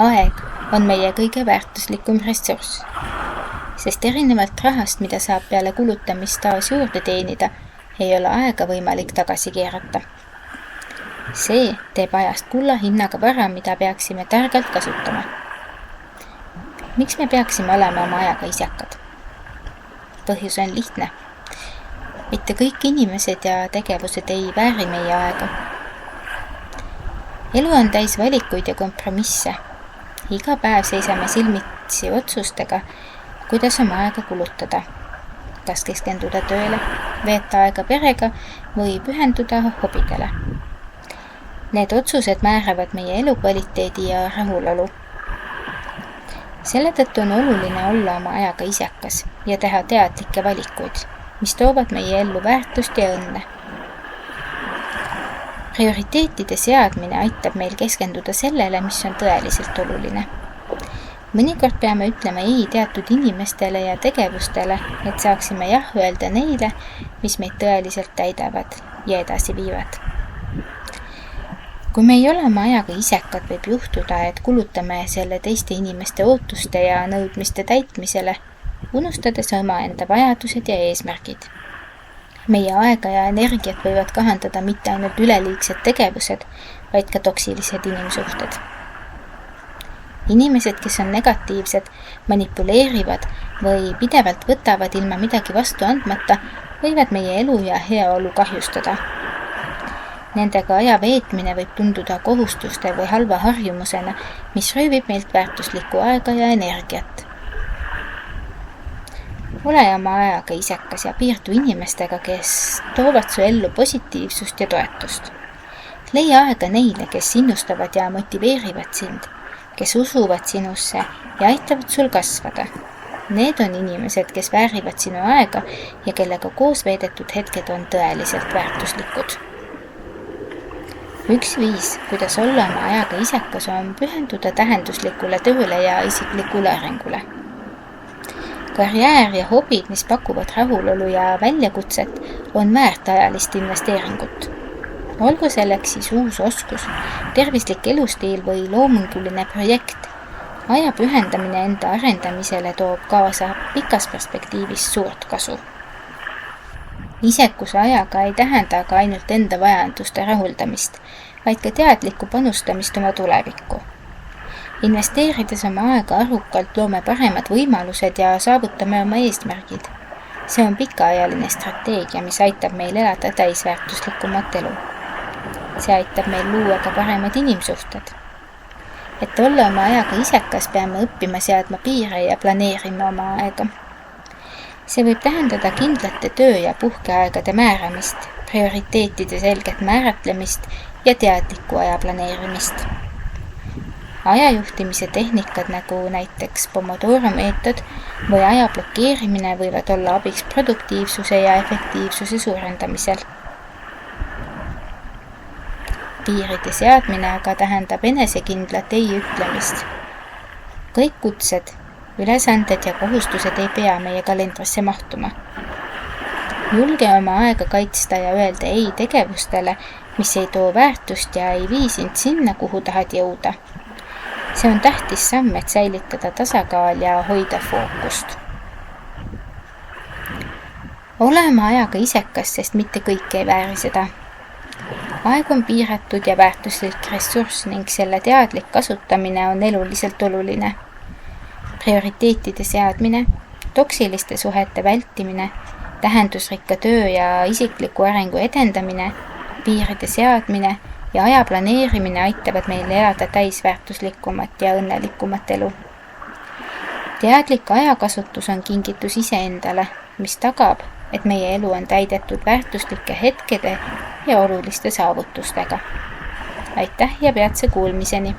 Aeg on meie kõige väärtuslikum ressurss, sest erinevalt rahast, mida saab peale kulutamist taas juurde teenida, ei ole aega võimalik tagasi keerata. See teeb ajast kulla hinnaga vara, mida peaksime targalt kasutama. Miks me peaksime olema oma ajaga isekad? Põhjus on lihtne. Mitte kõik inimesed ja tegevused ei vääri meie aega. Elu on täis valikuid ja kompromisse. Iga päev seisame silmitsi otsustega, kuidas oma aega kulutada. Kas keskenduda tööle, veeta aega perega või pühenduda hobidele. Need otsused määravad meie elukvaliteedi ja rahulolu. Selle tõttu on oluline olla oma ajaga isekas ja teha teadlikke valikuid, mis toovad meie ellu väärtust ja õnne. Prioriteetide seadmine aitab meil keskenduda sellele, mis on tõeliselt oluline. Mõnikord peame ütlema ei teatud inimestele ja tegevustele, et saaksime jah öelda neile, mis meid tõeliselt täidavad ja edasi viivad. Kui me ei ole oma ajaga isekad, võib juhtuda, et kulutame selle teiste inimeste ootuste ja nõudmiste täitmisele, unustades omaenda vajadused ja eesmärgid. Meie aega ja energiat võivad kahandada mitte ainult üleliigsed tegevused, vaid ka toksilised inimsuhted. Inimesed, kes on negatiivsed, manipuleerivad või pidevalt võtavad ilma midagi vastu andmata, võivad meie elu ja heaolu kahjustada. Nendega aja veetmine võib tunduda kohustuste või halva harjumusena, mis röövib meilt väärtuslikku aega ja energiat. Ole oma ajaga isekas ja piirdu inimestega, kes toovad su ellu positiivsust ja toetust. Leia aega neile, kes innustavad ja motiveerivad sind, kes usuvad sinusse ja aitavad sul kasvada. Need on inimesed, kes väärivad sinu aega ja kellega koos veedetud hetked on tõeliselt väärtuslikud. Üks viis, kuidas olla oma ajaga isekas, on pühenduda tähenduslikule tööle ja isiklikule arengule. Karjäär ja hobid, mis pakuvad rahulolu ja väljakutset, on väärt ajalist investeeringut. Olgu selleks siis uus oskus, tervislik elustiil või loominguline projekt. Aja pühendamine enda arendamisele toob kaasa pikas perspektiivis suurt kasu. Isekuse ajaga ei tähenda aga ainult enda vajaduste rahuldamist, vaid ka teadlikku panustamist oma tulevikku. Investeerides oma aega arukalt loome paremad võimalused ja saavutame oma eesmärgid. See on pikaajaline strateegia, mis aitab meil elada täisväärtuslikumat elu. See aitab meil luua ka paremad inimsuhted. Et olla oma ajaga isekas, peame õppima seadma piire ja planeerima oma aega. See võib tähendada kindlate töö- ja puhkeaegade määramist, prioriteetide selget määratlemist ja teadlikku aja planeerimist. Ajajuhtimise tehnikad nagu näiteks Pomodoro meetod või aja blokeerimine võivad olla abiks produktiivsuse ja efektiivsuse suurendamisel. Piiride seadmine aga tähendab enesekindlat ei ütlemist. Kõik kutsed, ülesanded ja kohustused ei pea meie kalendrisse mahtuma. Julge oma aega kaitsta ja öelda ei tegevustele, mis ei too väärtust ja ei vii sind sinna, kuhu tahad jõuda. See on tähtis samm, et säilitada tasakaal ja hoida fookust. Ole oma ajaga isekas, sest mitte kõik ei vääri seda. Aeg on piiratud ja väärtuslik ressurss ning selle teadlik kasutamine on eluliselt oluline. Prioriteetide seadmine, toksiliste suhete vältimine, tähendusrikka töö ja isikliku arengu edendamine, piiride seadmine ja aja planeerimine aitavad meil elada täisväärtuslikumat ja õnnelikumat elu. Teadlik ajakasutus on kingitus iseendale, mis tagab, et meie elu on täidetud väärtuslike hetkede ja oluliste saavutustega. Aitäh ja peatse kuulmiseni!